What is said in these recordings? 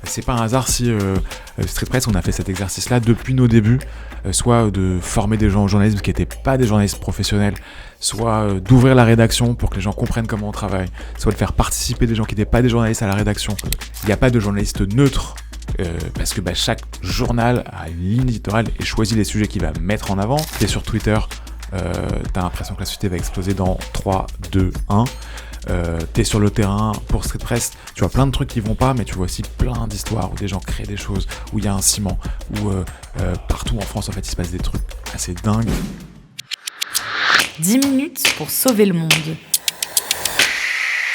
C'est pas un hasard si Street Press, on a fait cet exercice-là depuis nos débuts, soit de former des gens au journalisme qui n'étaient pas des journalistes professionnels, soit d'ouvrir la rédaction pour que les gens comprennent comment on travaille, soit de faire participer des gens qui n'étaient pas des journalistes à la rédaction. Il n'y a pas de journaliste neutre, parce que chaque journal a une ligne éditoriale et choisit les sujets qu'il va mettre en avant. Et sur Twitter, t'as l'impression que la société va exploser dans 3, 2, 1. T'es sur le terrain pour Street Press, tu vois plein de trucs qui vont pas, mais tu vois aussi plein d'histoires où des gens créent des choses, où il y a un ciment, où partout en France en fait il se passe des trucs assez dingues. 10 minutes pour sauver le monde.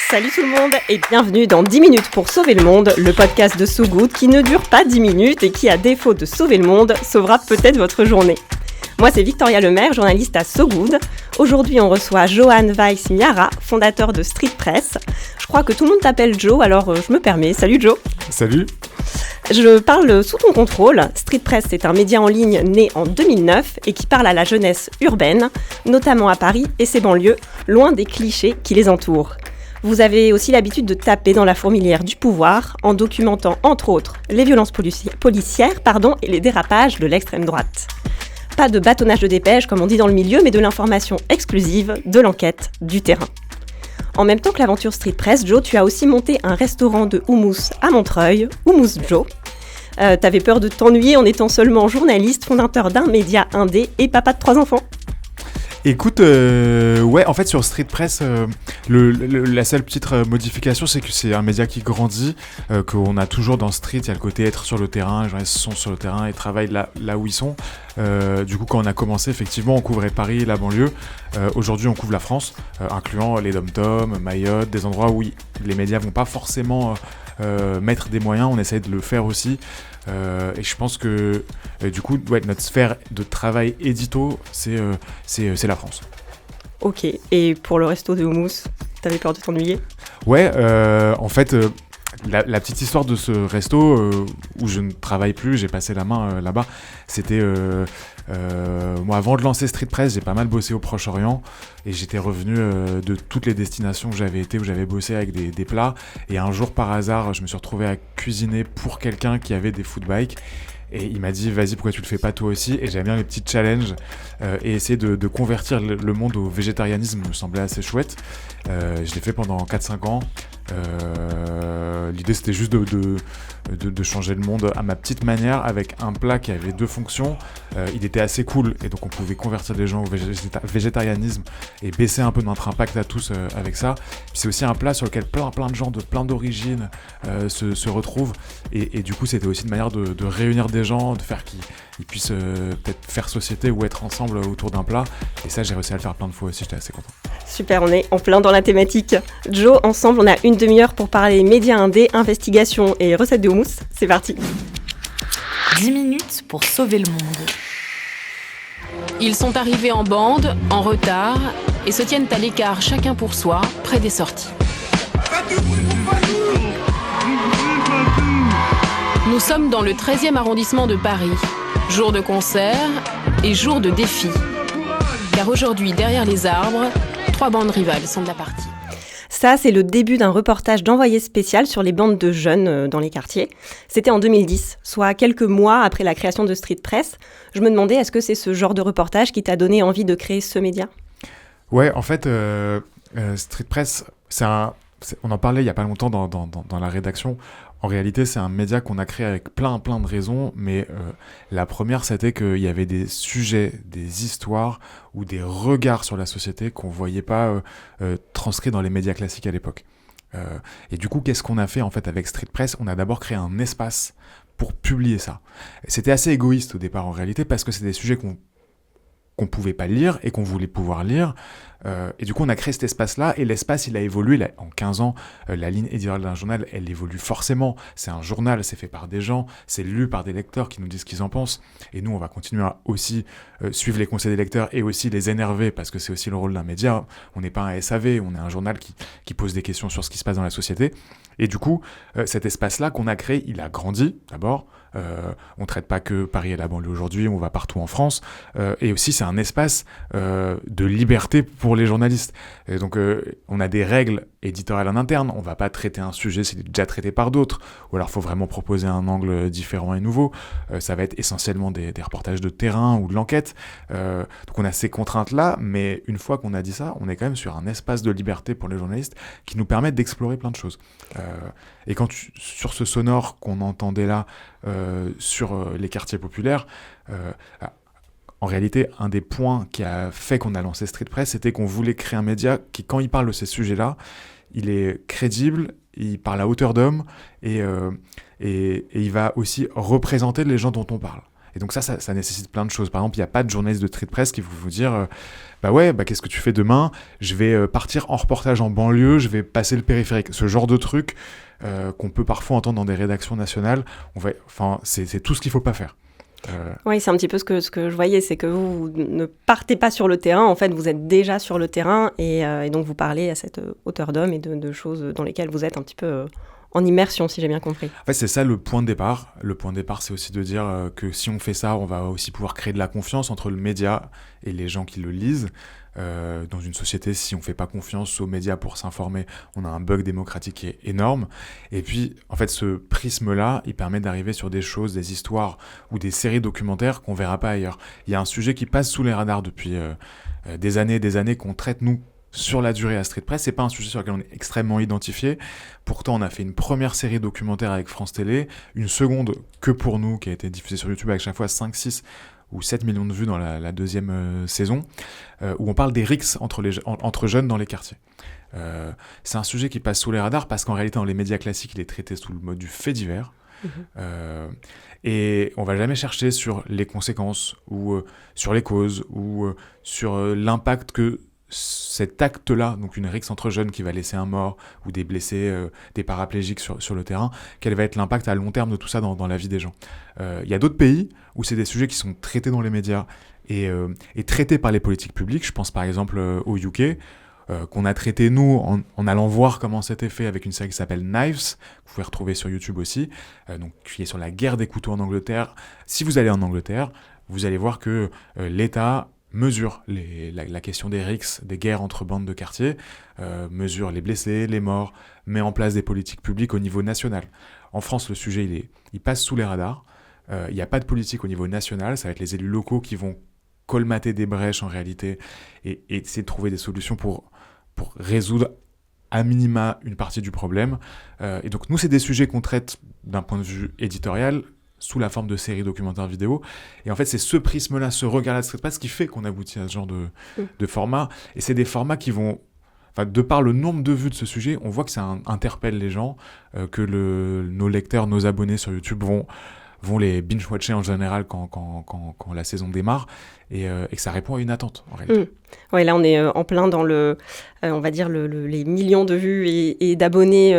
Salut tout le monde et bienvenue dans 10 minutes pour sauver le monde, le podcast de So Good qui ne dure pas 10 minutes et qui, à défaut de sauver le monde, sauvera peut-être votre journée. Moi, c'est Victoria Lemaire, journaliste à So Good. Aujourd'hui, on reçoit Johan Weiss-Miara, fondateur de Street Press. Je crois que tout le monde t'appelle Joe, alors je me permets. Salut Joe. Salut. Je parle sous ton contrôle. Street Press, c'est un média en ligne né en 2009 et qui parle à la jeunesse urbaine, notamment à Paris et ses banlieues, loin des clichés qui les entourent. Vous avez aussi l'habitude de taper dans la fourmilière du pouvoir en documentant, entre autres, les violences policières et les dérapages de l'extrême droite. Pas de bâtonnage de dépêche, comme on dit dans le milieu, mais de l'information exclusive, de l'enquête, du terrain. En même temps que l'aventure Street Press, Joe, tu as aussi monté un restaurant de houmous à Montreuil, Houmous Joe. T'avais peur de t'ennuyer en étant seulement journaliste, fondateur d'un média indé et papa de 3 enfants. Écoute, ouais, en fait sur Street Press, la seule petite modification, c'est que c'est un média qui grandit, qu'on a toujours dans Street, il y a le côté être sur le terrain, les gens sont sur le terrain et travaillent là où ils sont. Du coup, quand on a commencé, effectivement, on couvrait Paris et la banlieue. Aujourd'hui, on couvre la France, incluant les Dom-Tom, Mayotte, des endroits où les médias vont pas forcément mettre des moyens, on essaye de le faire aussi. Et je pense que du coup, ouais, notre sphère de travail édito, c'est la France. Ok, et pour le resto de houmous, t'avais peur de t'ennuyer ? Ouais, en fait, la petite histoire de ce resto où je ne travaille plus, j'ai passé la main là-bas, c'était... moi, avant de lancer Street Press, j'ai pas mal bossé au Proche-Orient et j'étais revenu de toutes les destinations où j'avais été, où j'avais bossé avec des plats. Et un jour, par hasard, je me suis retrouvé à cuisiner pour quelqu'un qui avait des food bikes. Et il m'a dit, vas-y, pourquoi tu le fais pas toi aussi ? Et j'aime bien les petits challenges et essayer de convertir le monde au végétarianisme me semblait assez chouette. Je l'ai fait pendant 4-5 ans. L'idée, c'était juste de changer le monde à ma petite manière avec un plat qui avait 2 fonctions. Il était assez cool et donc on pouvait convertir les gens au végétarianisme et baisser un peu notre impact à tous avec ça. Puis c'est aussi un plat sur lequel plein de gens de plein d'origines se retrouvent et du coup c'était aussi une manière de réunir des gens, de faire qu'ils puissent peut-être faire société ou être ensemble autour d'un plat. Et ça, j'ai réussi à le faire plein de fois aussi, j'étais assez content. Super, on est en plein dans la thématique. Joe, ensemble, on a une demi-heure pour parler médias indés, investigation et recettes de houmous. C'est parti. 10 minutes pour sauver le monde. Ils sont arrivés en bande, en retard, et se tiennent à l'écart chacun pour soi, près des sorties. Nous sommes dans le 13e arrondissement de Paris. Jour de concert et jour de défi. Car aujourd'hui, derrière les arbres, 3 bandes rivales sont de la partie. Ça, c'est le début d'un reportage d'envoyé spécial sur les bandes de jeunes dans les quartiers. C'était en 2010, soit quelques mois après la création de Street Press. Je me demandais, est-ce que c'est ce genre de reportage qui t'a donné envie de créer ce média ? Ouais, en fait, Street Press, on en parlait il n'y a pas longtemps dans la rédaction. En réalité, c'est un média qu'on a créé avec plein de raisons, mais la première, c'était qu'il y avait des sujets, des histoires ou des regards sur la société qu'on ne voyait pas transcrits dans les médias classiques à l'époque. Et du coup, qu'est-ce qu'on a fait en fait avec Street Press ? On a d'abord créé un espace pour publier ça. C'était assez égoïste au départ en réalité, parce que c'est des sujets qu'on pouvait pas lire et qu'on voulait pouvoir lire. Et du coup, on a créé cet espace-là et l'espace, il a évolué. En 15 ans, la ligne éditoriale d'un journal, elle évolue forcément. C'est un journal, c'est fait par des gens, c'est lu par des lecteurs qui nous disent ce qu'ils en pensent. Et nous, on va continuer à aussi suivre les conseils des lecteurs et aussi les énerver parce que c'est aussi le rôle d'un média. On n'est pas un SAV, on est un journal qui pose des questions sur ce qui se passe dans la société. Et du coup, cet espace-là qu'on a créé, il a grandi d'abord. On traite pas que Paris et la banlieue aujourd'hui, on va partout en France. Et aussi, c'est un espace de liberté pour pour les journalistes. Et donc, on a des règles éditoriales en interne. On va pas traiter un sujet s'il est déjà traité par d'autres. Ou alors, il faut vraiment proposer un angle différent et nouveau. Ça va être essentiellement des reportages de terrain ou de l'enquête. Donc, on a ces contraintes-là. Mais une fois qu'on a dit ça, on est quand même sur un espace de liberté pour les journalistes qui nous permettent d'explorer plein de choses. Et sur ce sonore qu'on entendait là, sur les quartiers populaires, en réalité, un des points qui a fait qu'on a lancé Street Press, c'était qu'on voulait créer un média qui, quand il parle de ces sujets-là, il est crédible, il parle à hauteur d'homme, et il va aussi représenter les gens dont on parle. Et donc ça nécessite plein de choses. Par exemple, il n'y a pas de journaliste de Street Press qui va vous dire qu'est-ce que tu fais demain ? Je vais partir en reportage en banlieue, je vais passer le périphérique. Ce genre de truc qu'on peut parfois entendre dans des rédactions nationales, c'est tout ce qu'il ne faut pas faire. Oui, c'est un petit peu ce que je voyais, c'est que vous ne partez pas sur le terrain, en fait, vous êtes déjà sur le terrain et donc vous parlez à cette hauteur d'homme et de choses dans lesquelles vous êtes un petit peu en immersion, si j'ai bien compris. En fait, c'est ça le point de départ. Le point de départ, c'est aussi de dire que si on fait ça, on va aussi pouvoir créer de la confiance entre le média et les gens qui le lisent. Dans une société, si on ne fait pas confiance aux médias pour s'informer, on a un bug démocratique qui est énorme. Et puis, en fait, ce prisme-là, il permet d'arriver sur des choses, des histoires ou des séries documentaires qu'on ne verra pas ailleurs. Il y a un sujet qui passe sous les radars depuis des années qu'on traite, nous, sur la durée à Street Press. C'est pas un sujet sur lequel on est extrêmement identifié. Pourtant, on a fait une première série documentaire avec France Télé, une seconde que pour nous, qui a été diffusée sur YouTube avec chaque fois 5, 6 ou 7 millions de vues dans la deuxième saison, où on parle des rixes entre jeunes dans les quartiers. C'est un sujet qui passe sous les radars parce qu'en réalité, dans les médias classiques, il est traité sous le mode du fait divers. Et on va jamais chercher sur les conséquences ou sur les causes ou sur l'impact que cet acte-là, donc une rixe entre jeunes qui va laisser un mort ou des blessés, des paraplégiques sur le terrain, quel va être l'impact à long terme de tout ça dans la vie des gens. Il y a d'autres pays où c'est des sujets qui sont traités dans les médias et traités par les politiques publiques. Je pense par exemple au UK, qu'on a traité nous en allant voir comment c'était fait avec une série qui s'appelle Knives, que vous pouvez retrouver sur YouTube aussi, donc qui est sur la guerre des couteaux en Angleterre. Si vous allez en Angleterre, vous allez voir que l'État mesure la question des rixes, des guerres entre bandes de quartier, mesure les blessés, les morts, met en place des politiques publiques au niveau national. En France, le sujet, il passe sous les radars. Il n'y a pas de politique au niveau national. Ça va être les élus locaux qui vont colmater des brèches en réalité et essayer de trouver des solutions pour résoudre à minima une partie du problème. Et donc nous, c'est des sujets qu'on traite d'un point de vue éditorial, sous la forme de séries documentaires vidéo. Et en fait, c'est ce prisme-là, ce regard-là de Street Press qui fait qu'on aboutit à ce genre de format. Et c'est des formats qui vont... de par le nombre de vues de ce sujet, on voit que ça interpelle les gens, que nos lecteurs, nos abonnés sur YouTube vont les binge-watcher en général quand la saison démarre et que ça répond à une attente, en réalité. Oui, là, on est en plein dans on va dire, les millions de vues et d'abonnés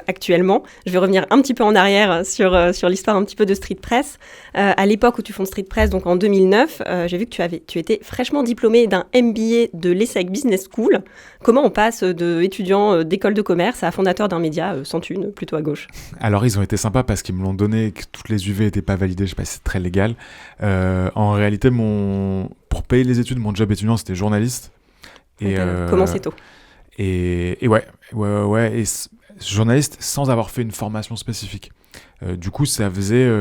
actuellement. Je vais revenir un petit peu en arrière sur l'histoire un petit peu de Street Press. À l'époque où tu fondes Street Press, donc en 2009, j'ai vu que tu étais fraîchement diplômé d'un MBA de l'ESSEC Business School. Comment on passe d'étudiant d'école de commerce à fondateur d'un média sans thune, plutôt à gauche ? Alors, ils ont été sympas parce qu'ils me l'ont donné et que toutes les UV n'étaient pas validées. Je sais pas si c'est très légal. En réalité, pour payer les études, mon job étudiant, c'était journaliste. Et commencé tôt. Et ouais. Et journaliste sans avoir fait une formation spécifique. Du coup, ça faisait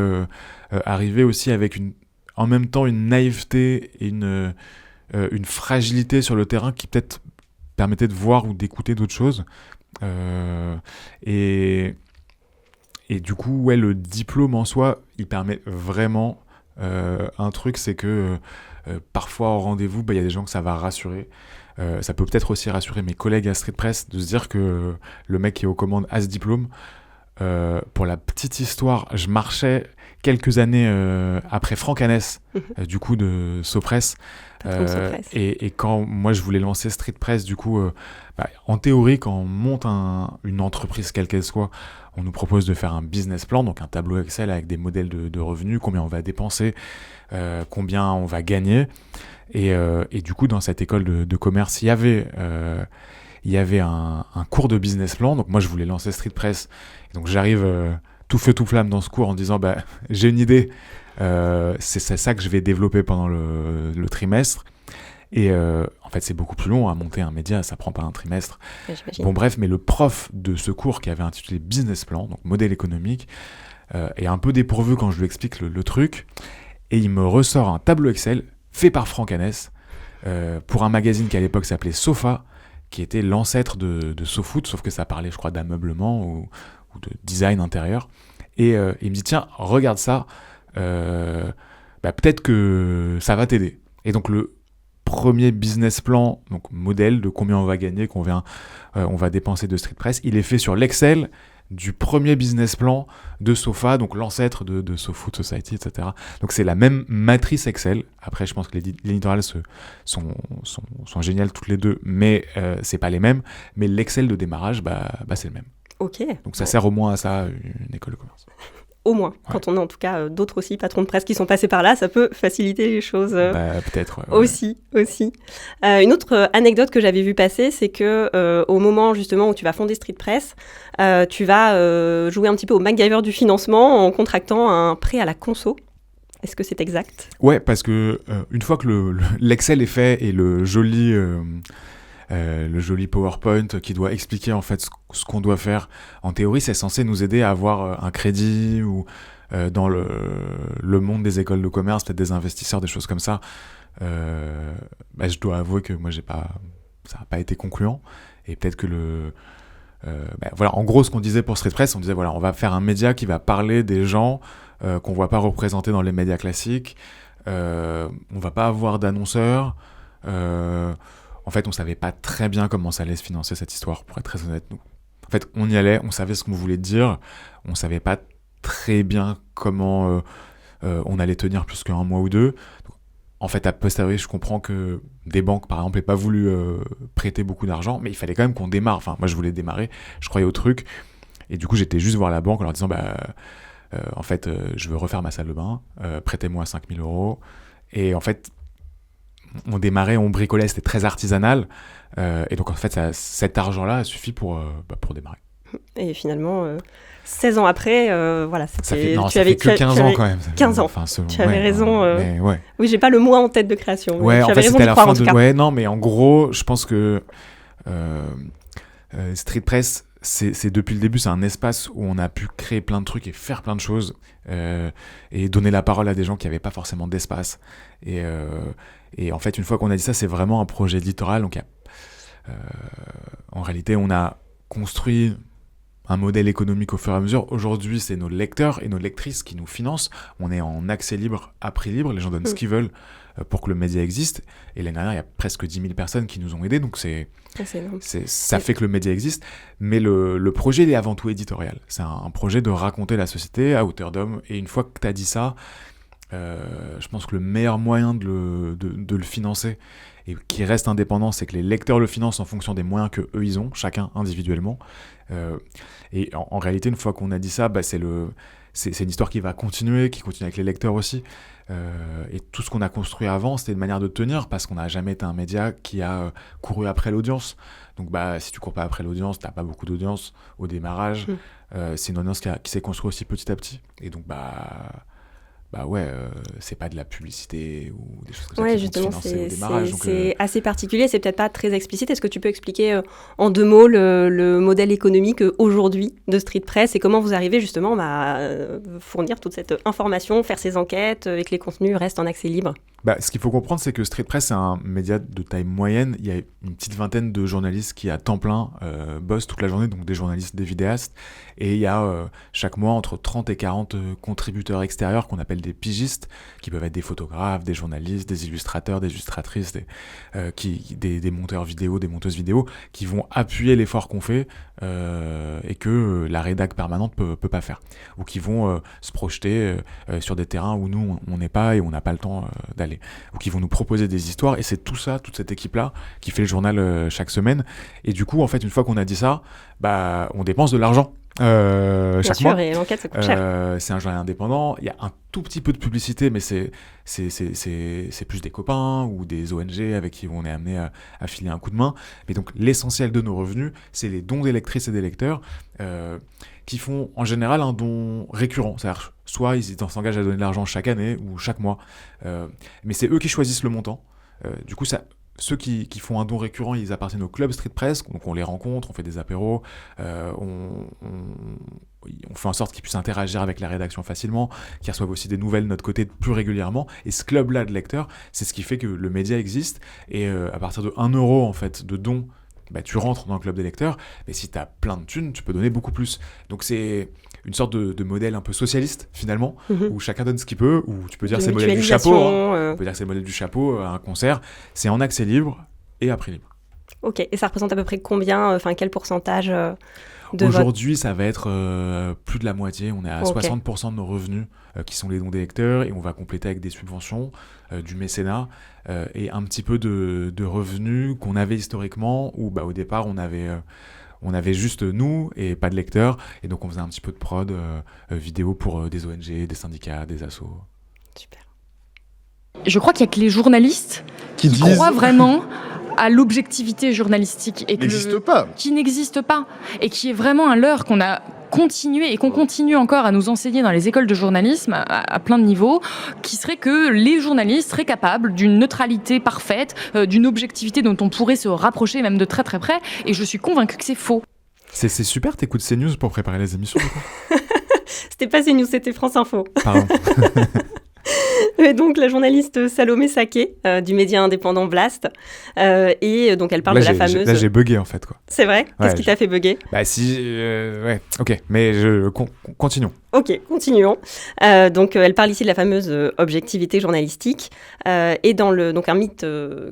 arriver aussi avec en même temps une naïveté et une fragilité sur le terrain qui peut-être permettait de voir ou d'écouter d'autres choses. Et du coup, ouais, le diplôme en soi, il permet vraiment un truc, c'est que parfois au rendez-vous, il y a des gens que ça va rassurer. Ça peut peut-être aussi rassurer mes collègues à Street Press de se dire que le mec qui est aux commandes a ce diplôme. Pour la petite histoire, je marchais quelques années après Franck Hanès, du coup de Sopress. Et quand moi je voulais lancer Street Press, du coup, en théorie, quand on monte une entreprise quelle qu'elle soit, on nous propose de faire un business plan, donc un tableau Excel avec des modèles de revenus, combien on va dépenser, combien on va gagner. Et du coup, dans cette école de commerce, il y avait un cours de business plan. Donc moi, je voulais lancer Street Press. Et donc j'arrive tout feu tout flamme dans ce cours en disant j'ai une idée. C'est ça que je vais développer pendant le trimestre. Et en fait, c'est beaucoup plus long à monter un média, ça prend pas un trimestre. Ouais, j'imagine. Bon, bref, mais le prof de ce cours qui avait intitulé Business Plan, donc modèle économique, est un peu dépourvu quand je lui explique le truc. Et il me ressort un tableau Excel fait par Franck Hanès pour un magazine qui à l'époque s'appelait Sofa, qui était l'ancêtre de SoFoot, sauf que ça parlait, je crois, d'ameublement ou de design intérieur. Et il me dit, tiens, regarde ça, peut-être que ça va t'aider. Et donc le premier business plan, donc modèle de combien on va gagner, on va dépenser de Street Press, il est fait sur l'Excel du premier business plan de Sofa, donc l'ancêtre de SoFoot Society, etc. Donc c'est la même matrice Excel. Après, je pense que les éditoriales sont géniales toutes les deux, mais c'est pas les mêmes. Mais l'Excel de démarrage, c'est le même. Ok. Donc ça sert au moins à ça, une école de commerce. Au moins, quand on a en tout cas d'autres aussi patrons de presse qui sont passés par là, ça peut faciliter les choses. Peut-être. Ouais. Aussi. Une autre anecdote que j'avais vue passer, c'est que au moment justement où tu vas fonder Street Press, tu vas jouer un petit peu au MacGyver du financement en contractant un prêt à la conso. Est-ce que c'est exact ? Ouais, parce que une fois que l'Excel est fait et le joli PowerPoint qui doit expliquer en fait ce qu'on doit faire, en théorie, c'est censé nous aider à avoir un crédit ou dans le monde des écoles de commerce, peut-être des investisseurs, des choses comme ça. Je dois avouer que moi, ça n'a pas été concluant. Et peut-être que en gros, ce qu'on disait pour Street Press, on disait on va faire un média qui va parler des gens qu'on ne voit pas représentés dans les médias classiques. On ne va pas avoir d'annonceurs. En fait, on savait pas très bien comment ça allait se financer cette histoire, pour être très honnête. Nous. En fait, on y allait, on savait ce qu'on voulait dire, on savait pas très bien comment on allait tenir plus qu'un mois ou deux. Donc, en fait, a posteriori, je comprends que des banques, par exemple, n'aient pas voulu prêter beaucoup d'argent, mais il fallait quand même qu'on démarre. Enfin, moi, je voulais démarrer, je croyais au truc, et du coup, j'étais juste voir la banque en leur disant, je veux refaire ma salle de bain, prêtez-moi 5 000 €. Et en fait, on démarrait, on bricolait, c'était très artisanal. Et donc, en fait, cet argent-là suffit pour démarrer. Et finalement, 16 ans après, c'était... Ça fait que 15 ans quand même. 15 ans, enfin, tu avais raison. Mais ouais. Oui, j'ai pas le mois en tête de création. Ouais, en fait, c'était la fin de... Ouais, non, mais en gros, je pense que Street Press, c'est depuis le début, c'est un espace où on a pu créer plein de trucs et faire plein de choses et donner la parole à des gens qui n'avaient pas forcément d'espace. Et en fait, une fois qu'on a dit ça, c'est vraiment un projet éditorial. Donc, en réalité, on a construit un modèle économique au fur et à mesure. Aujourd'hui, c'est nos lecteurs et nos lectrices qui nous financent. On est en accès libre, à prix libre. Les gens donnent ce qu'ils veulent pour que le média existe. Et l'année dernière, il y a presque 10 000 personnes qui nous ont aidés. Donc, ça fait que le média existe. Mais le projet, il est avant tout éditorial. C'est un projet de raconter la société à hauteur d'homme. Et une fois que tu as dit ça, je pense que le meilleur moyen de le financer et qui reste indépendant, c'est que les lecteurs le financent en fonction des moyens que eux ils ont, chacun individuellement. Et en réalité, une fois qu'on a dit ça, c'est une histoire qui va continuer, qui continue avec les lecteurs aussi. Et tout ce qu'on a construit avant, c'était une manière de tenir, parce qu'on n'a jamais été un média qui a couru après l'audience. Donc si tu cours pas après l'audience, t'as pas beaucoup d'audience au démarrage. C'est une audience qui s'est construite aussi petit à petit. Et donc c'est pas de la publicité ou des choses comme ça qui vont te financer au démarrage. C'est assez particulier, c'est peut-être pas très explicite. Est-ce que tu peux expliquer en 2 mots le modèle économique aujourd'hui de Street Press et comment vous arrivez justement à fournir toute cette information, faire ces enquêtes et que les contenus restent en accès libre ? Ce qu'il faut comprendre, c'est que Street Press, c'est un média de taille moyenne. Il y a une petite vingtaine de journalistes qui, à temps plein, bossent toute la journée, donc des journalistes, des vidéastes. Et il y a chaque mois entre 30 et 40 contributeurs extérieurs qu'on appelle des pigistes, qui peuvent être des photographes, des journalistes, des illustrateurs, des illustratrices, des monteurs vidéo, des monteuses vidéo, qui vont appuyer l'effort qu'on fait et que la rédac permanente peut pas faire. Ou qui vont se projeter sur des terrains où nous, on n'est pas et on n'a pas le temps d'aller. Ou qui vont nous proposer des histoires. Et c'est tout ça, toute cette équipe-là, qui fait le journal chaque semaine. Et du coup, en fait, une fois qu'on a dit ça, on dépense de l'argent. Chaque mois. Et l'enquête, ça coûte cher. C'est un journal indépendant. Il y a un tout petit peu de publicité, mais c'est plus des copains ou des ONG avec qui on est amené à filer un coup de main. Mais donc, l'essentiel de nos revenus, c'est les dons des lectrices et des lecteurs qui font en général un don récurrent. C'est-à-dire, soit ils s'engagent à donner de l'argent chaque année ou chaque mois. Mais c'est eux qui choisissent le montant. Du coup, ceux qui font un don récurrent, ils appartiennent au club Street Press, donc on les rencontre, on fait des apéros, on fait en sorte qu'ils puissent interagir avec la rédaction facilement, qu'ils reçoivent aussi des nouvelles de notre côté plus régulièrement. Et ce club-là de lecteurs, c'est ce qui fait que le média existe. Et à partir de 1 euro en fait, de dons, tu rentres dans le club des lecteurs. Mais si tu as plein de thunes, tu peux donner beaucoup plus. Donc c'est une sorte de modèle un peu socialiste finalement, où chacun donne ce qu'il peut, où tu peux dire c'est le modèle du chapeau. On peut dire que c'est le modèle du chapeau à un concert. C'est en accès libre et à prix libre. Ok, et ça représente à peu près combien, quel pourcentage Aujourd'hui, ça va être plus de la moitié. On est à 60% de nos revenus qui sont les dons des lecteurs, et on va compléter avec des subventions, du mécénat et un petit peu de revenus qu'on avait historiquement, où au départ on avait juste nous et pas de lecteurs, et donc on faisait un petit peu de prod vidéo pour des ONG, des syndicats, des assos. Super. Je crois qu'il n'y a que les journalistes qui croient vraiment à l'objectivité journalistique et qui n'existe pas et qui est vraiment un leurre qu'on a continué et qu'on continue encore à nous enseigner dans les écoles de journalisme à plein de niveaux, qui serait que les journalistes seraient capables d'une neutralité parfaite, d'une objectivité dont on pourrait se rapprocher même de très très près, et je suis convaincue que c'est faux. C'est super, t'écoutes CNews pour préparer les émissions. C'était pas CNews, c'était France Info. Pardon. Et donc la journaliste Salomé Saké du média indépendant Blast, et donc elle parle de la fameuse... Là j'ai bugué en fait quoi. C'est vrai ? Qu'est-ce qui t'a fait bugger ? Ouais, ok, mais continuons. Ok, continuons. Donc elle parle ici de la fameuse objectivité journalistique, et dans donc un mythe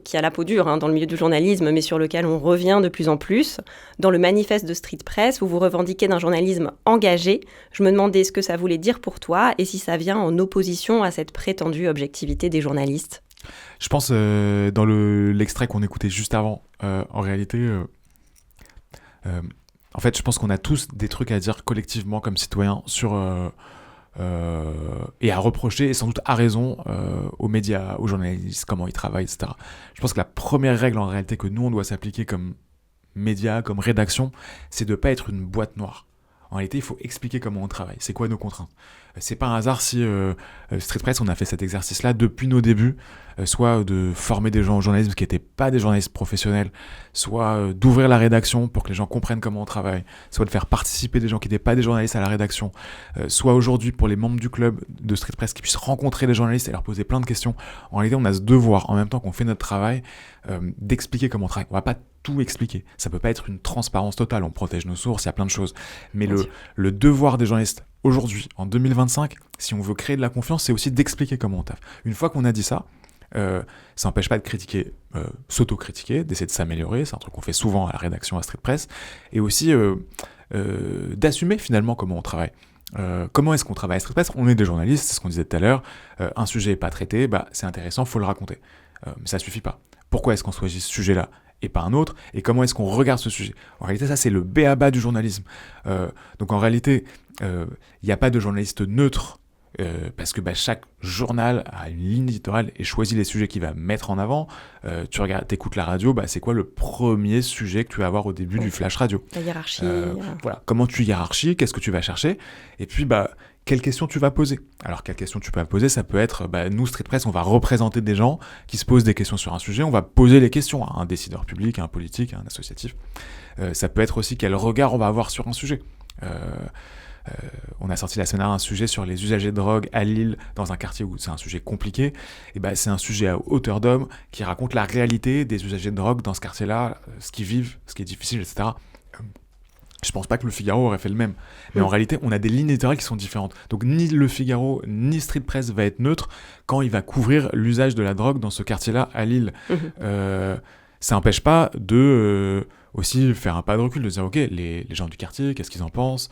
qui a la peau dure dans le milieu du journalisme, mais sur lequel on revient de plus en plus. Dans le manifeste de Street Press, où vous revendiquez d'un journalisme engagé, je me demandais ce que ça voulait dire pour toi, et si ça vient en opposition à cette prétendue objectivité des journalistes. Je pense, dans l'extrait qu'on écoutait juste avant, en réalité... en fait, je pense qu'on a tous des trucs à dire collectivement comme citoyens sur et à reprocher, et sans doute à raison, aux médias, aux journalistes, comment ils travaillent, etc. Je pense que la première règle en réalité que nous on doit s'appliquer comme médias, comme rédaction, c'est de ne pas être une boîte noire. En réalité, il faut expliquer comment on travaille, c'est quoi nos contraintes. C'est pas un hasard si Street Press, on a fait cet exercice-là depuis nos débuts, soit de former des gens au journalisme qui n'étaient pas des journalistes professionnels, soit d'ouvrir la rédaction pour que les gens comprennent comment on travaille, soit de faire participer des gens qui n'étaient pas des journalistes à la rédaction, soit aujourd'hui pour les membres du club de Street Press qui puissent rencontrer les journalistes et leur poser plein de questions. En réalité, on a ce devoir, en même temps qu'on fait notre travail, d'expliquer comment on travaille. On va pas tout expliquer. Ça peut pas être une transparence totale, on protège nos sources, il y a plein de choses. Mais le devoir des journalistes aujourd'hui, en 2025, si on veut créer de la confiance, c'est aussi d'expliquer comment on taffe. Une fois qu'on a dit ça, ça n'empêche pas de critiquer, s'auto-critiquer, d'essayer de s'améliorer, c'est un truc qu'on fait souvent à la rédaction à Street Press, et aussi d'assumer finalement comment on travaille. Comment est-ce qu'on travaille à Street Press ? On est des journalistes, c'est ce qu'on disait tout à l'heure, un sujet n'est pas traité, c'est intéressant, il faut le raconter. Mais ça ne suffit pas. Pourquoi est-ce qu'on choisit ce sujet-là et pas un autre, et comment est-ce qu'on regarde ce sujet ? En réalité, ça, c'est le b.a.-ba du journalisme. Donc, en réalité, il n'y a pas de journaliste neutre, parce que chaque journal a une ligne éditoriale et choisit les sujets qu'il va mettre en avant. Tu écoutes la radio, c'est quoi le premier sujet que tu vas avoir au début du flash radio ? La hiérarchie. Voilà, comment tu hiérarchies, qu'est-ce que tu vas chercher ? Et puis, quelles questions tu vas poser ? Alors, quelles questions tu vas poser ? Ça peut être, nous, Street Press, on va représenter des gens qui se posent des questions sur un sujet, on va poser les questions à un décideur public, à un politique, à un associatif. Ça peut être aussi quel regard on va avoir sur un sujet. On a sorti la semaine dernière un sujet sur les usagers de drogue à Lille, dans un quartier où c'est un sujet compliqué. Et c'est un sujet à hauteur d'homme qui raconte la réalité des usagers de drogue dans ce quartier-là, ce qu'ils vivent, ce qui est difficile, etc. Je pense pas que Le Figaro aurait fait le même. Mais en réalité, on a des lignes éditoriales qui sont différentes. Donc ni Le Figaro, ni Street Press va être neutre quand il va couvrir l'usage de la drogue dans ce quartier-là à Lille. Ça n'empêche pas de aussi faire un pas de recul, de dire ok, les gens du quartier, qu'est-ce qu'ils en pensent ?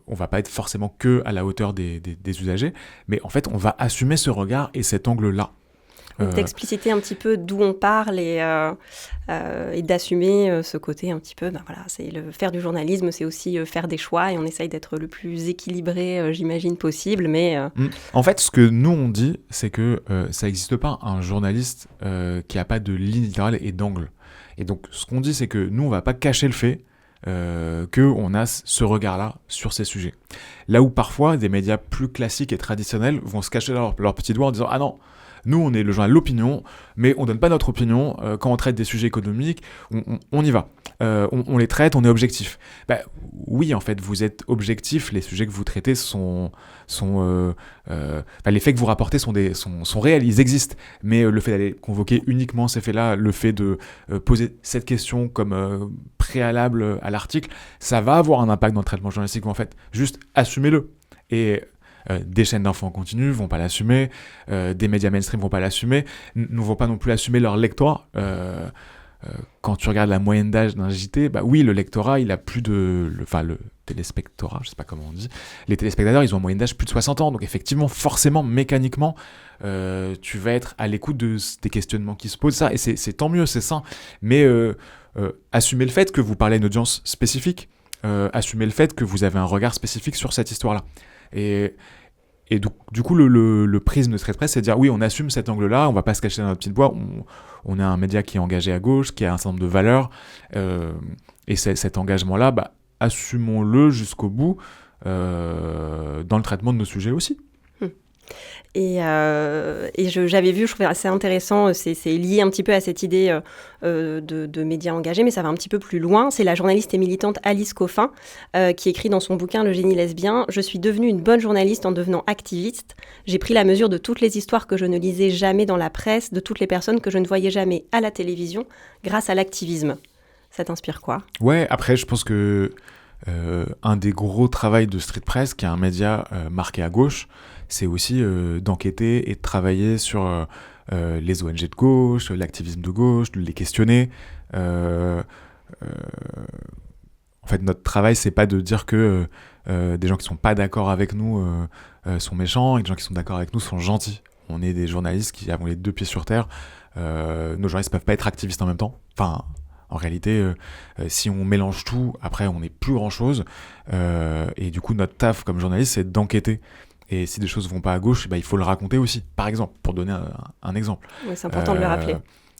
On va pas être forcément que à la hauteur des usagers, mais en fait, on va assumer ce regard et cet angle-là. D'expliciter un petit peu d'où on parle et d'assumer ce côté un petit peu, c'est faire du journalisme, c'est aussi faire des choix, et on essaye d'être le plus équilibré, j'imagine, possible, mais... En fait, ce que nous on dit, c'est que ça n'existe pas un journaliste qui n'a pas de ligne éditoriale et d'angle. Et donc, ce qu'on dit, c'est que nous, on va pas cacher le fait qu'on a ce regard-là sur ces sujets. Là où parfois, des médias plus classiques et traditionnels vont se cacher leur petit doigt en disant « Ah non, Nous, on est le journal L'Opinion, mais on donne pas notre opinion. Quand on traite des sujets économiques, on y va. On les traite, on est objectif. Oui, en fait, vous êtes objectif. Les sujets que vous traitez les faits que vous rapportez sont réels, ils existent. Mais le fait d'aller convoquer uniquement ces faits-là, le fait de poser cette question comme préalable à l'article, ça va avoir un impact dans le traitement journalistique. En fait, juste assumez-le. Et des chaînes d'infos en continu vont pas l'assumer, des médias mainstream vont pas l'assumer, ne vont pas non plus assumer leur lectorat. Quand tu regardes la moyenne d'âge d'un JT, oui, le lectorat, il a plus de... le téléspectorat, je sais pas comment on dit. Les téléspectateurs, ils ont en moyenne d'âge plus de 60 ans. Donc effectivement, forcément, mécaniquement, tu vas être à l'écoute des questionnements qui se posent. Ça, et c'est tant mieux, c'est sain. Mais assumez le fait que vous parlez à une audience spécifique. Assumez le fait que vous avez un regard spécifique sur cette histoire-là. Et du coup, le prisme de Street Press, c'est de dire oui, on assume cet angle-là, on va pas se cacher dans notre petite boîte, on est un média qui est engagé à gauche, qui a un certain nombre de valeurs, et cet engagement-là, assumons-le jusqu'au bout dans le traitement de nos sujets aussi. Et j'avais vu, je trouvais assez intéressant, c'est lié un petit peu à cette idée de médias engagés, mais ça va un petit peu plus loin. C'est la journaliste et militante Alice Coffin qui écrit dans son bouquin « Le génie lesbien »« Je suis devenue une bonne journaliste en devenant activiste. J'ai pris la mesure de toutes les histoires que je ne lisais jamais dans la presse, de toutes les personnes que je ne voyais jamais à la télévision, grâce à l'activisme. » Ça t'inspire quoi ? Ouais, après, je pense que un des gros travaux de Street Press, qui est un média marqué à gauche, c'est aussi d'enquêter et de travailler sur les ONG de gauche, l'activisme de gauche, de les questionner. En fait, notre travail, c'est pas de dire que des gens qui sont pas d'accord avec nous sont méchants et des gens qui sont d'accord avec nous sont gentils. On est des journalistes qui avons les deux pieds sur terre. Nos journalistes peuvent pas être activistes en même temps. Enfin, en réalité, si on mélange tout, après, on n'est plus grand-chose. Et du coup, notre taf comme journaliste, c'est d'enquêter. Et si des choses vont pas à gauche, il faut le raconter aussi, par exemple, pour donner un exemple. Oui, c'est important de le rappeler.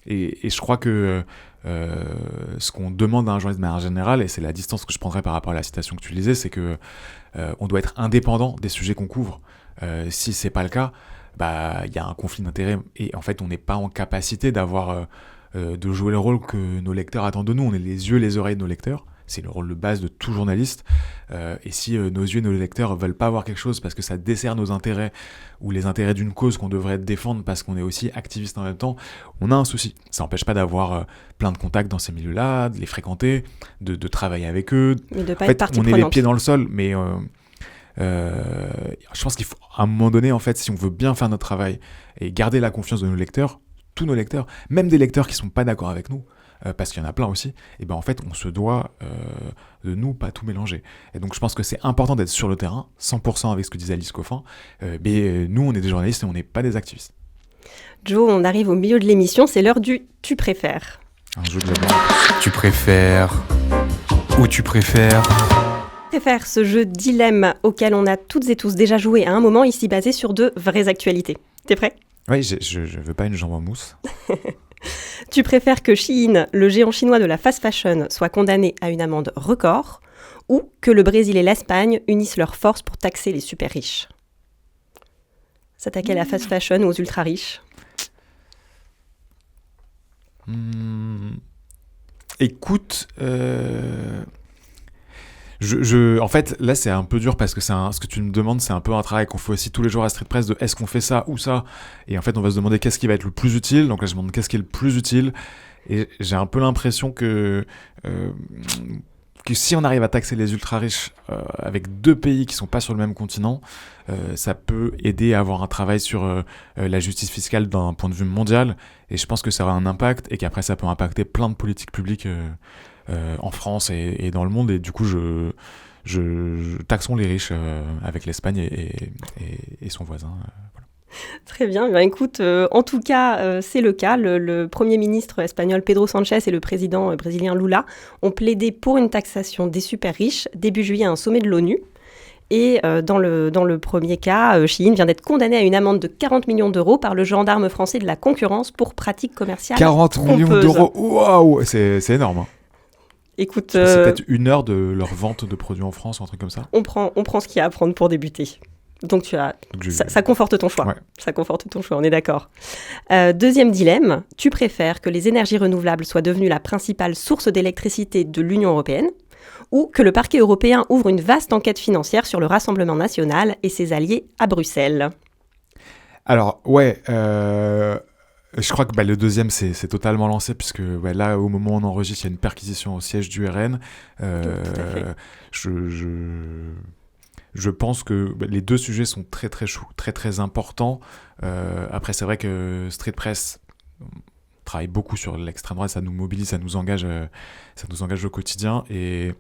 Et je crois que ce qu'on demande à un journaliste de manière générale, et c'est la distance que je prendrais par rapport à la citation que tu lisais, c'est que on doit être indépendant des sujets qu'on couvre. Si c'est pas le cas, y a un conflit d'intérêts. Et en fait, on n'est pas en capacité de jouer le rôle que nos lecteurs attendent de nous. On est les yeux, les oreilles de nos lecteurs. C'est le rôle de base de tout journaliste. Et si nos yeux et nos lecteurs veulent pas voir quelque chose parce que ça dessert nos intérêts ou les intérêts d'une cause qu'on devrait défendre parce qu'on est aussi activiste en même temps, on a un souci. Ça n'empêche pas d'avoir plein de contacts dans ces milieux-là, de les fréquenter, de travailler avec eux. Mais de pas être partie prenante. On est les pieds dans le sol, mais je pense qu'il faut, à un moment donné, en fait, si on veut bien faire notre travail et garder la confiance de nos lecteurs, tous nos lecteurs, même des lecteurs qui sont pas d'accord avec nous, parce qu'il y en a plein aussi, et en fait on se doit de nous pas tout mélanger. Et donc je pense que c'est important d'être sur le terrain, 100% avec ce que disait Alice Coffin, mais nous on est des journalistes et on n'est pas des activistes. Joe, on arrive au milieu de l'émission, c'est l'heure du « tu préfères ». Un jeu de la Tu préfères ou tu préfères Préfère ce jeu dilemme auquel on a toutes et tous déjà joué à un moment, ici basé sur de vraies actualités. T'es prêt ? Oui, je veux pas une jambe en mousse. Tu préfères que Shein, le géant chinois de la fast fashion, soit condamné à une amende record ou que le Brésil et l'Espagne unissent leurs forces pour taxer les super riches ? S'attaquer à la fast fashion ou aux ultra riches ? Écoute, en fait, là, c'est un peu dur parce que ce que tu me demandes, c'est un peu un travail qu'on fait aussi tous les jours à Street Press de est-ce qu'on fait ça ou ça ? Et en fait, on va se demander qu'est-ce qui va être le plus utile. Donc là, je me demande qu'est-ce qui est le plus utile. Et j'ai un peu l'impression que si on arrive à taxer les ultra-riches avec deux pays qui sont pas sur le même continent, ça peut aider à avoir un travail sur la justice fiscale d'un point de vue mondial. Et je pense que ça aura un impact et qu'après, ça peut impacter plein de politiques publiques en France et dans le monde, et du coup taxons les riches avec l'Espagne et son voisin. Voilà. Très bien, écoute, en tout cas, c'est le cas. Le Premier ministre espagnol Pedro Sánchez et le président brésilien Lula ont plaidé pour une taxation des super riches début juillet à un sommet de l'ONU. Et dans le premier cas, Shein vient d'être condamné à une amende de 40 millions d'euros par le gendarme français de la concurrence pour pratiques commerciales 40 trompeuses. Millions d'euros, waouh, c'est énorme. Hein. Écoute, c'est peut-être 1 heure de leur vente de produits en France ou un truc comme ça. On prend ce qu'il y a à prendre pour débuter. Donc ça conforte ton choix. Ouais. Ça conforte ton choix, on est d'accord. Deuxième dilemme, tu préfères que les énergies renouvelables soient devenues la principale source d'électricité de l'Union européenne ou que le parquet européen ouvre une vaste enquête financière sur le Rassemblement national et ses alliés à Bruxelles? Alors, je crois que le deuxième, c'est totalement lancé, puisque là, au moment où on enregistre, il y a une perquisition au siège du RN. Tout à fait. Je pense que les deux sujets sont très très chauds, très très importants. Après, c'est vrai que Street Press travaille beaucoup sur l'extrême droite, ça nous mobilise, ça nous engage au quotidien, et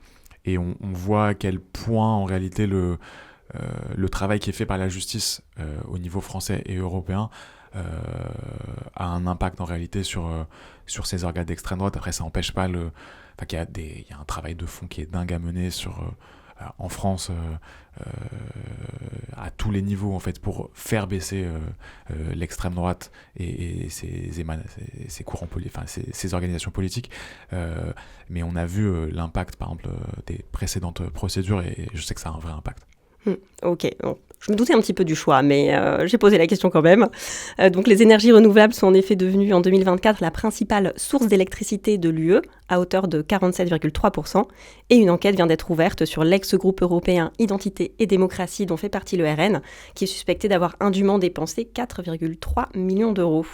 on voit à quel point en réalité le travail qui est fait par la justice au niveau français et européen a un impact en réalité sur ces organes d'extrême droite. Après, ça n'empêche pas qu'il y a un travail de fond qui est dingue à mener en France à tous les niveaux en fait, pour faire baisser l'extrême droite et ses courants ces organisations politiques, mais on a vu l'impact par exemple des précédentes procédures, et je sais que ça a un vrai impact. Ok, bon. Je me doutais un petit peu du choix, mais j'ai posé la question quand même. Donc les énergies renouvelables sont en effet devenues en 2024 la principale source d'électricité de l'UE, à hauteur de 47,3%, et une enquête vient d'être ouverte sur l'ex-groupe européen Identité et Démocratie dont fait partie le RN, qui est suspecté d'avoir indûment dépensé 4,3 millions d'euros.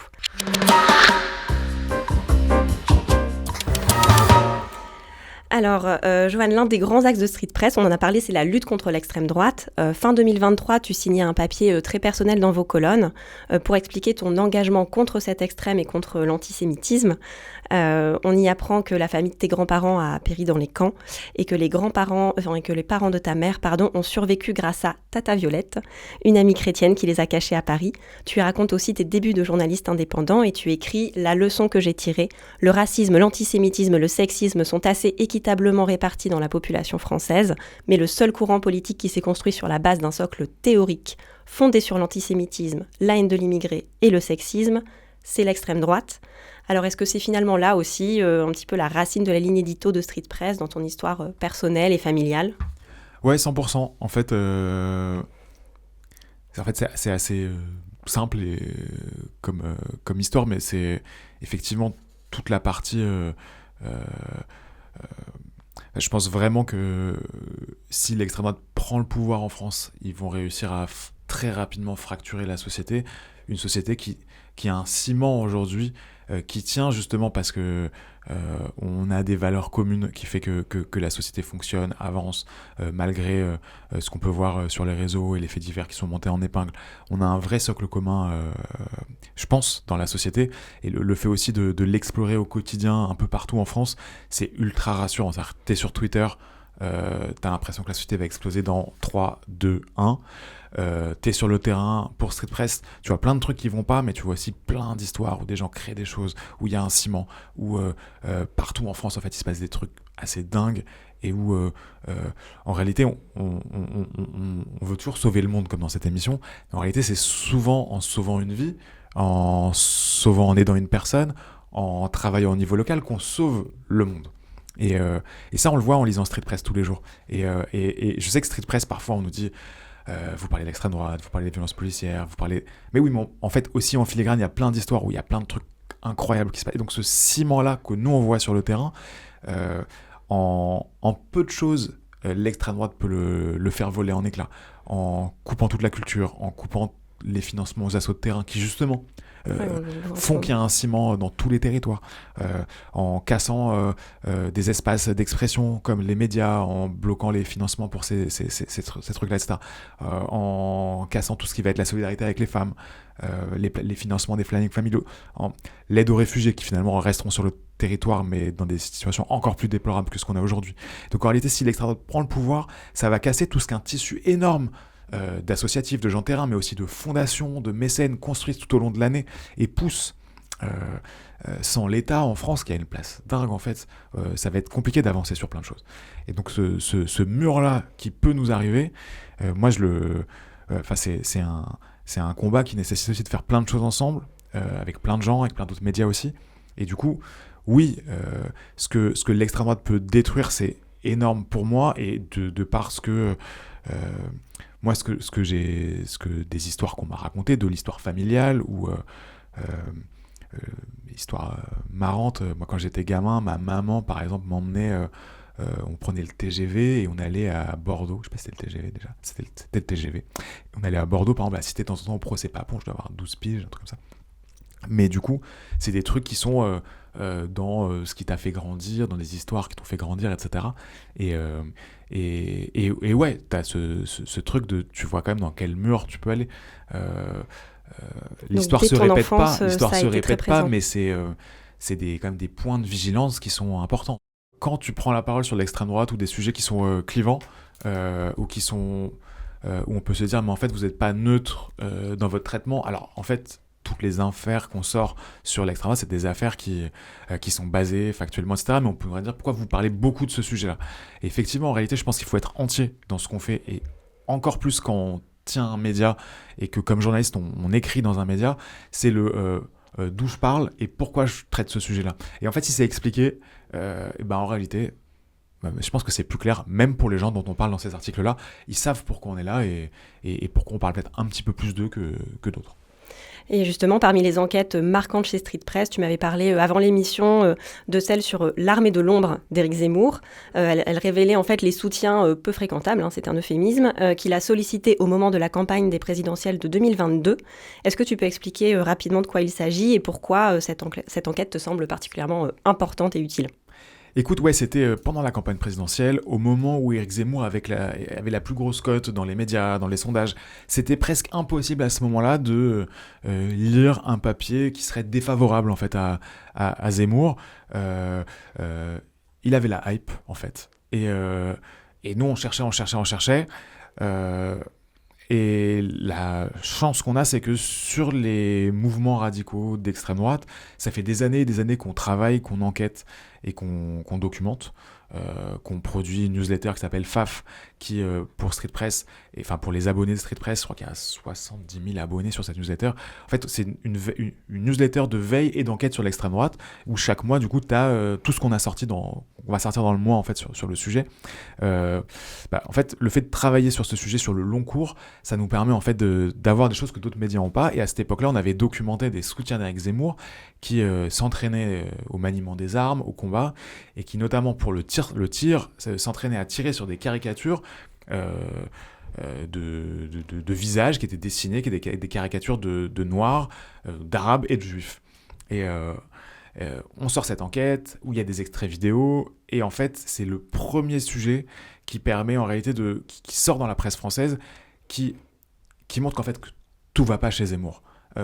Alors, Joanne, l'un des grands axes de Street Press, on en a parlé, c'est la lutte contre l'extrême droite. Fin 2023, tu signais un papier très personnel dans vos colonnes pour expliquer ton engagement contre cet extrême et contre l'antisémitisme. On y apprend que la famille de tes grands-parents a péri dans les camps et que les parents de ta mère, ont survécu grâce à Tata Violette, une amie chrétienne qui les a cachés à Paris. Tu racontes aussi tes débuts de journaliste indépendant et tu écris « La leçon que j'ai tirée, le racisme, l'antisémitisme, le sexisme sont assez équitablement répartis dans la population française, mais le seul courant politique qui s'est construit sur la base d'un socle théorique fondé sur l'antisémitisme, la haine de l'immigré et le sexisme, c'est l'extrême droite. » Alors, est-ce que c'est finalement là aussi un petit peu la racine de la ligne édito de Street Press dans ton histoire personnelle et familiale ? Ouais, 100%. En fait, c'est assez simple comme histoire, mais c'est effectivement toute la partie... je pense vraiment que si l'extrême droite prend le pouvoir en France, ils vont réussir à très rapidement fracturer la société. Une société qui a un ciment aujourd'hui, qui tient justement parce que on a des valeurs communes qui fait que la société fonctionne, avance, malgré ce qu'on peut voir sur les réseaux et les faits divers qui sont montés en épingle. On a un vrai socle commun, je pense, dans la société, et le fait aussi de l'explorer au quotidien un peu partout en France, c'est ultra rassurant. C'est-à-dire, t'es sur Twitter, t'as l'impression que la société va exploser dans 3, 2, 1. T'es sur le terrain pour Street Press, tu vois plein de trucs qui vont pas, mais tu vois aussi plein d'histoires où des gens créent des choses, où il y a un ciment, où partout en France en fait il se passe des trucs assez dingues, et où en réalité on veut toujours sauver le monde comme dans cette émission, mais en réalité c'est souvent en sauvant une vie, en aidant une personne, en travaillant au niveau local qu'on sauve le monde. Et ça on le voit en lisant Street Press tous les jours, et je sais que Street Press parfois on nous dit vous parlez d'extrême droite, vous parlez des violences policières, vous parlez... Mais oui, mais en fait, aussi en filigrane, il y a plein d'histoires où il y a plein de trucs incroyables qui se passent. Et donc ce ciment-là que nous, on voit sur le terrain, en peu de choses, l'extrême droite peut le faire voler en éclats. En coupant toute la culture, en coupant les financements aux assauts de terrain qui, justement, font qu'il y a un ciment dans tous les territoires, en cassant des espaces d'expression comme les médias, en bloquant les financements pour ces trucs-là, etc., en cassant tout ce qui va être la solidarité avec les femmes, les financements des plannings familiaux, l'aide aux réfugiés qui finalement resteront sur le territoire mais dans des situations encore plus déplorables que ce qu'on a aujourd'hui. Donc en réalité, si l'extrême droite prend le pouvoir, ça va casser tout ce qu'un tissu énorme d'associatifs, de gens de terrain, mais aussi de fondations, de mécènes construites tout au long de l'année et poussent. Sans l'État en France, qui a une place dingue en fait, ça va être compliqué d'avancer sur plein de choses. Et donc ce mur-là qui peut nous arriver, moi c'est un combat qui nécessite aussi de faire plein de choses ensemble, avec plein de gens, avec plein d'autres médias aussi. Et du coup, oui, ce que l'extrême droite peut détruire, c'est énorme pour moi, et de parce que moi, ce que des histoires qu'on m'a racontées, de l'histoire familiale ou histoire marrante. Moi, quand j'étais gamin, ma maman, par exemple, m'emmenait. On prenait le TGV et on allait à Bordeaux. Je sais pas si c'était le TGV déjà. C'était le TGV. On allait à Bordeaux, par exemple, assister de temps en temps au procès Papon. Je dois avoir 12 piges, un truc comme ça. Mais du coup, c'est des trucs qui sont dans ce qui t'a fait grandir, dans des histoires qui t'ont fait grandir, etc. Et ouais, t'as ce truc de... Tu vois quand même dans quel mur tu peux aller. L'histoire se répète pas, mais c'est quand même des points de vigilance qui sont importants. Quand tu prends la parole sur l'extrême droite ou des sujets qui sont clivants, ou qui sont... où on peut se dire, mais en fait, vous n'êtes pas neutre dans votre traitement. Alors, en fait... Toutes les affaires qu'on sort sur l'extrême droite, c'est des affaires qui sont basées factuellement, etc. Mais on pourrait dire pourquoi vous parlez beaucoup de ce sujet-là. Et effectivement, en réalité, je pense qu'il faut être entier dans ce qu'on fait, et encore plus quand on tient un média et que comme journaliste, on écrit dans un média, c'est le d'où je parle et pourquoi je traite ce sujet-là. Et en fait, si c'est expliqué, en réalité, je pense que c'est plus clair, même pour les gens dont on parle dans ces articles-là. Ils savent pourquoi on est là et pourquoi on parle peut-être un petit peu plus d'eux que d'autres. Et justement, parmi les enquêtes marquantes chez Street Press, tu m'avais parlé avant l'émission de celle sur l'armée de l'ombre d'Éric Zemmour. Elle révélait en fait les soutiens peu fréquentables, c'est un euphémisme, qu'il a sollicité au moment de la campagne des présidentielles de 2022. Est-ce que tu peux expliquer rapidement de quoi il s'agit et pourquoi cette enquête te semble particulièrement importante et utile ? Écoute, ouais, c'était pendant la campagne présidentielle, au moment où Éric Zemmour avait la plus grosse cote dans les médias, dans les sondages. C'était presque impossible à ce moment-là de lire un papier qui serait défavorable en fait à Zemmour. Il avait la hype en fait. Et nous, on cherchait. Et la chance qu'on a, c'est que sur les mouvements radicaux d'extrême droite, ça fait des années et des années qu'on travaille, qu'on enquête et qu'on documente, qu'on produit une newsletter qui s'appelle FAF, qui pour Street Press, enfin pour les abonnés de Street Press, je crois qu'il y a 70 000 abonnés sur cette newsletter. En fait, c'est une newsletter de veille et d'enquête sur l'extrême droite, où chaque mois, du coup, tu as tout ce qu'on a sorti on va sortir dans le mois en fait sur le sujet. En fait, le fait de travailler sur ce sujet sur le long cours, ça nous permet en fait d'avoir des choses que d'autres médias n'ont pas. Et à cette époque-là, on avait documenté des soutiens d'Éric Zemmour qui s'entraînaient au maniement des armes, au combat, et qui notamment pour le tir s'entraînaient à tirer sur des caricatures de visages qui étaient dessinés, qui étaient des caricatures de noirs, d'arabes et de juifs. Et on sort cette enquête où il y a des extraits vidéo, et en fait c'est le premier sujet qui permet en réalité qui sort dans la presse française, qui montre qu'en fait que tout va pas chez Zemmour,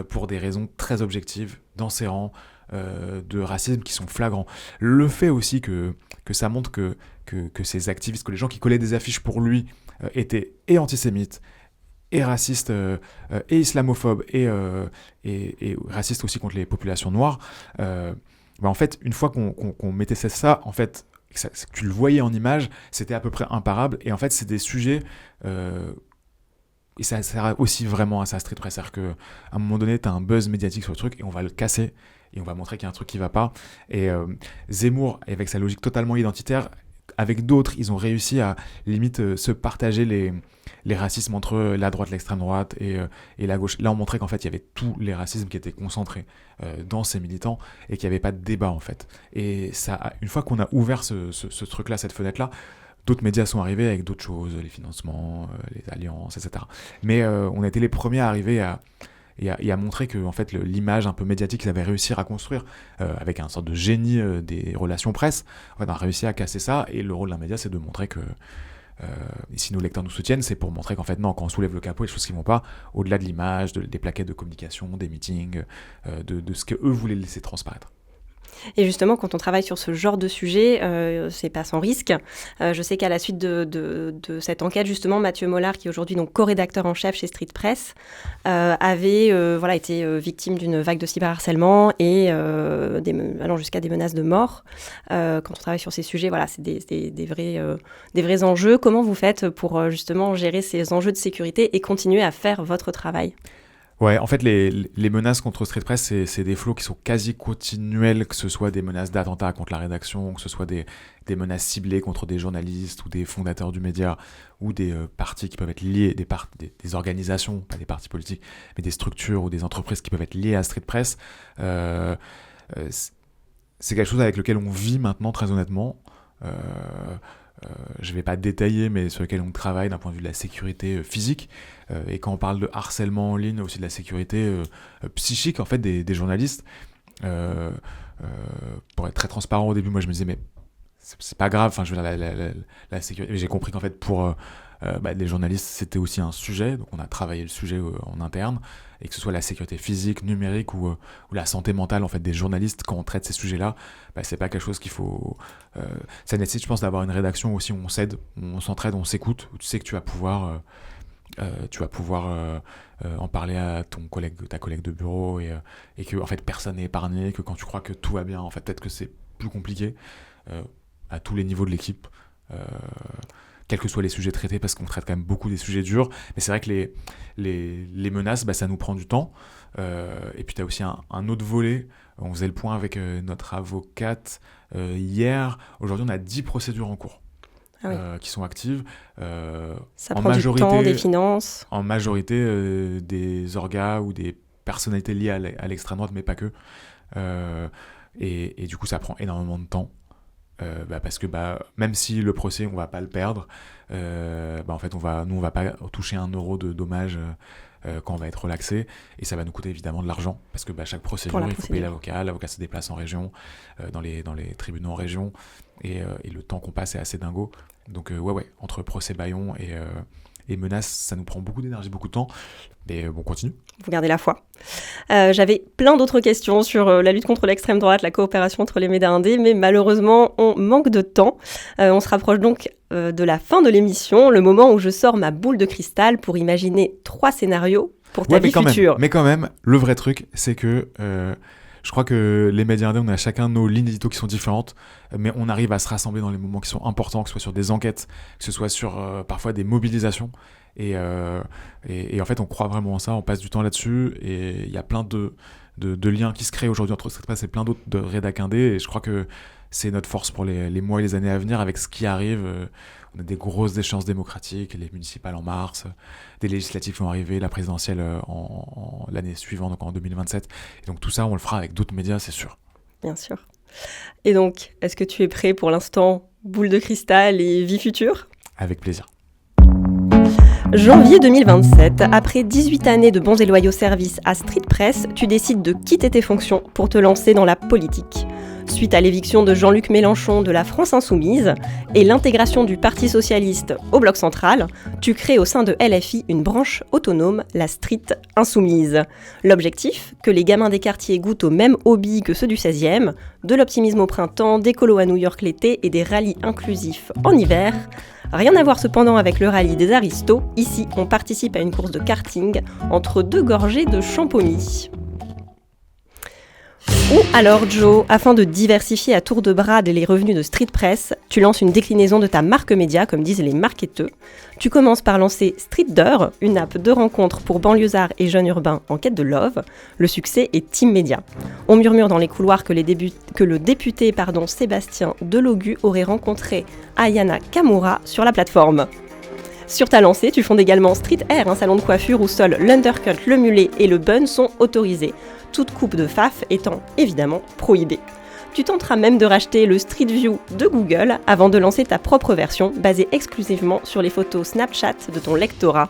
pour des raisons très objectives, dans ses rangs, de racisme qui sont flagrants. Le fait aussi que ça montre que ces activistes, que les gens qui collaient des affiches pour lui étaient et antisémites, et racistes, et islamophobes, et racistes aussi contre les populations noires, en fait, une fois qu'on mettait ça, en fait, que tu le voyais en image, c'était à peu près imparable. Et en fait, c'est des sujets... et ça sert aussi vraiment à ça, Street Press. C'est-à-dire qu'à un moment donné, tu as un buzz médiatique sur le truc, et on va le casser, et on va montrer qu'il y a un truc qui va pas. Et Zemmour, avec sa logique totalement identitaire, avec d'autres, ils ont réussi à limite se partager les racismes entre la droite, l'extrême droite et la gauche. Là, on montrait qu'en fait, il y avait tous les racismes qui étaient concentrés dans ces militants et qu'il n'y avait pas de débat, en fait. Et ça, une fois qu'on a ouvert ce truc-là, cette fenêtre-là, d'autres médias sont arrivés avec d'autres choses, les financements, les alliances, etc. Mais on a été les premiers à arriver et à montrer que en fait, l'image un peu médiatique qu'ils avaient réussi à construire avec un sorte de génie des relations presse, en fait, on a réussi à casser ça. Et le rôle d'un média, c'est de montrer que si nos lecteurs nous soutiennent, c'est pour montrer qu'en fait, non, quand on soulève le capot, il y a des choses qui ne vont pas, au-delà de l'image, des plaquettes de communication, des meetings, de ce qu'eux voulaient laisser transparaître. Et justement, quand on travaille sur ce genre de sujet, c'est pas sans risque. Je sais qu'à la suite de cette enquête, justement, Mathieu Mollard, qui est aujourd'hui donc co-rédacteur en chef chez Street Press, avait été victime d'une vague de cyberharcèlement et allant jusqu'à des menaces de mort. Quand on travaille sur ces sujets, voilà, c'est des vrais enjeux. Comment vous faites pour justement gérer ces enjeux de sécurité et continuer à faire votre travail ? Ouais, en fait, les menaces contre Street Press, c'est des flots qui sont quasi continuels, que ce soit des menaces d'attentats contre la rédaction, que ce soit des menaces ciblées contre des journalistes ou des fondateurs du média, ou des partis qui peuvent être liés, des organisations, pas des partis politiques, mais des structures ou des entreprises qui peuvent être liées à Street Press. C'est quelque chose avec lequel on vit maintenant, très honnêtement. Je ne vais pas détailler, mais sur lequel on travaille d'un point de vue de la sécurité physique. Et quand on parle de harcèlement en ligne, aussi de la sécurité psychique en fait, des journalistes. Pour être très transparent au début, moi je me disais, mais c'est pas grave, enfin, je veux dire, la sécurité. Mais j'ai compris qu'en fait, pour les journalistes, c'était aussi un sujet. Donc on a travaillé le sujet en interne. Et que ce soit la sécurité physique, numérique ou la santé mentale en fait, des journalistes, quand on traite ces sujets-là, c'est pas quelque chose qu'il faut... ça nécessite, je pense, d'avoir une rédaction aussi où on s'aide, où on s'entraide, on s'écoute, où tu sais que tu vas pouvoir en parler à ta collègue de bureau et que en fait, personne n'est épargné, que quand tu crois que tout va bien, en fait, peut-être que c'est plus compliqué à tous les niveaux de l'équipe. Quels que soient les sujets traités, parce qu'on traite quand même beaucoup des sujets durs, mais c'est vrai que les menaces, ça nous prend du temps. Et puis tu as aussi un autre volet, on faisait le point avec notre avocate hier. Aujourd'hui, on a 10 procédures en cours qui sont actives. Ça prend du temps, des finances. En majorité, des orgas ou des personnalités liées à l'extrême droite, mais pas que. Et du coup, ça prend énormément de temps. Parce que même si le procès on va pas le perdre, en fait on va pas toucher 1 euro de dommages quand on va être relaxé, et ça va nous coûter évidemment de l'argent parce que chaque procédure il faut payer l'avocat se déplace en région, dans les tribunaux en région, et le temps qu'on passe est assez dingo. Donc entre procès bâillon et menaces, ça nous prend beaucoup d'énergie, beaucoup de temps, mais on continue. Vous gardez la foi. J'avais plein d'autres questions sur la lutte contre l'extrême droite, la coopération entre les médias indés, mais malheureusement, on manque de temps. On se rapproche donc de la fin de l'émission, le moment où je sors ma boule de cristal pour imaginer 3 scénarios pour ta vie future. Mais quand même, le vrai truc, c'est que je crois que les médias indés, on a chacun nos lignes édito qui sont différentes, mais on arrive à se rassembler dans les moments qui sont importants, que ce soit sur des enquêtes, que ce soit sur parfois des mobilisations. Et en fait, on croit vraiment en ça, on passe du temps là-dessus, et il y a plein de liens qui se créent aujourd'hui entre Street Press et plein d'autres de rédac indés, et je crois que c'est notre force pour les mois et les années à venir avec ce qui arrive. On a des grosses échéances démocratiques, les municipales en mars, des législatives qui vont arriver, la présidentielle en l'année suivante, donc en 2027. Et donc tout ça, on le fera avec d'autres médias, c'est sûr. Bien sûr. Et donc, est-ce que tu es prêt pour l'instant boule de cristal et vie future ? Avec plaisir. Janvier 2027, après 18 années de bons et loyaux services à Street Press, tu décides de quitter tes fonctions pour te lancer dans la politique. Suite à l'éviction de Jean-Luc Mélenchon de la France Insoumise et l'intégration du Parti Socialiste au Bloc Central, tu crées au sein de LFI une branche autonome, la Street Insoumise. L'objectif, que les gamins des quartiers goûtent au même hobby que ceux du 16e, de l'optimisme au printemps, des colos à New York l'été et des rallyes inclusifs en hiver. Rien à voir cependant avec le rallye des aristos, ici on participe à une course de karting entre 2 gorgées de champomis. Ou alors Joe, afin de diversifier à tour de bras les revenus de Street Press, tu lances une déclinaison de ta marque média, comme disent les marketeux. Tu commences par lancer Streetder, une app de rencontre pour banlieusards et jeunes urbains en quête de love. Le succès est immédiat. On murmure dans les couloirs que le député Sébastien Delogu aurait rencontré Ayana Kamura sur la plateforme. Sur ta lancée, tu fondes également Street Hair, un salon de coiffure où seuls l'undercut, le mulet et le bun sont autorisés, toute coupe de faf étant évidemment prohibée. Tu tenteras même de racheter le Street View de Google avant de lancer ta propre version basée exclusivement sur les photos Snapchat de ton lectorat.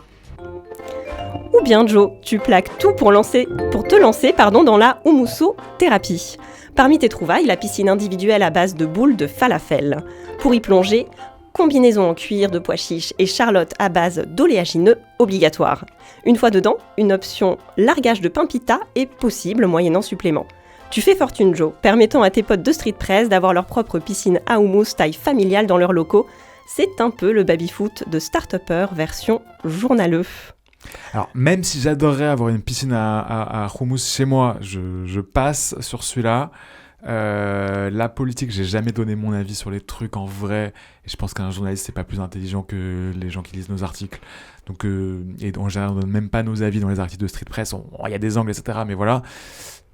Ou bien Joe, tu plaques tout pour te lancer dans la houmusso-thérapie. Parmi tes trouvailles, la piscine individuelle à base de boules de falafel. Pour y plonger, combinaison en cuir de pois chiches et charlotte à base d'oléagineux obligatoire. Une fois dedans, une option largage de pain pita est possible moyennant supplément. Tu fais fortune Joe, permettant à tes potes de Street Press d'avoir leur propre piscine à houmous taille familiale dans leurs locaux. C'est un peu le baby-foot de start-upper version journaleux. Alors, même si j'adorerais avoir une piscine à houmous chez moi, je passe sur celui-là. La politique, j'ai jamais donné mon avis sur les trucs en vrai. Et je pense qu'un journaliste, c'est pas plus intelligent que les gens qui lisent nos articles. Donc, et en général, on donne même pas nos avis dans les articles de Street Press. Il y a des angles, etc. Mais voilà.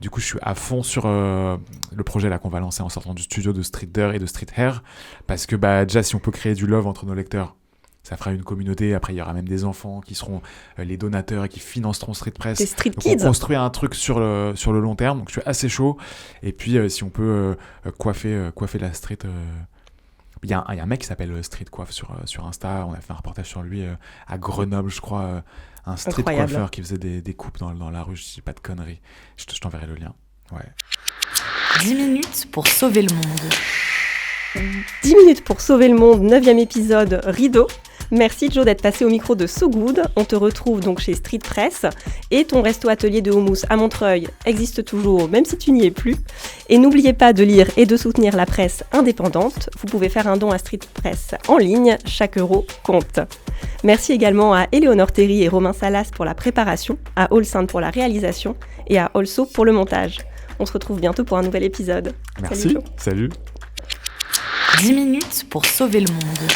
Du coup, je suis à fond sur le projet là qu'on va lancer en sortant du studio de Streetder et de Street Hair. Parce que déjà, si on peut créer du love entre nos lecteurs, ça fera une communauté. Après, il y aura même des enfants qui seront les donateurs et qui financeront Street Press. Des Street Donc, Kids. on construit un truc sur le long terme. Donc, je suis assez chaud. Et puis, si on peut coiffer la street... Il y a un mec qui s'appelle Street Coiffe sur Insta. On a fait un reportage sur lui à Grenoble, je crois. Un street Incroyable. coiffeur qui faisait des coupes dans la rue. Je dis pas de conneries. Je t'enverrai le lien. Ouais. 10 minutes pour sauver le monde. 10 minutes pour sauver le monde, 9e épisode, rideau. Merci Joe d'être passé au micro de So Good. On te retrouve donc chez Street Press et ton resto atelier de houmous à Montreuil existe toujours, même si tu n'y es plus. Et n'oubliez pas de lire et de soutenir la presse indépendante. Vous pouvez faire un don à Street Press en ligne, chaque euro compte. Merci également à Éléonore Théry et Romain Salas pour la préparation, à Olsinde pour la réalisation et à Also pour le montage. On se retrouve bientôt pour un nouvel épisode. Merci. Salut. 10 minutes pour sauver le monde.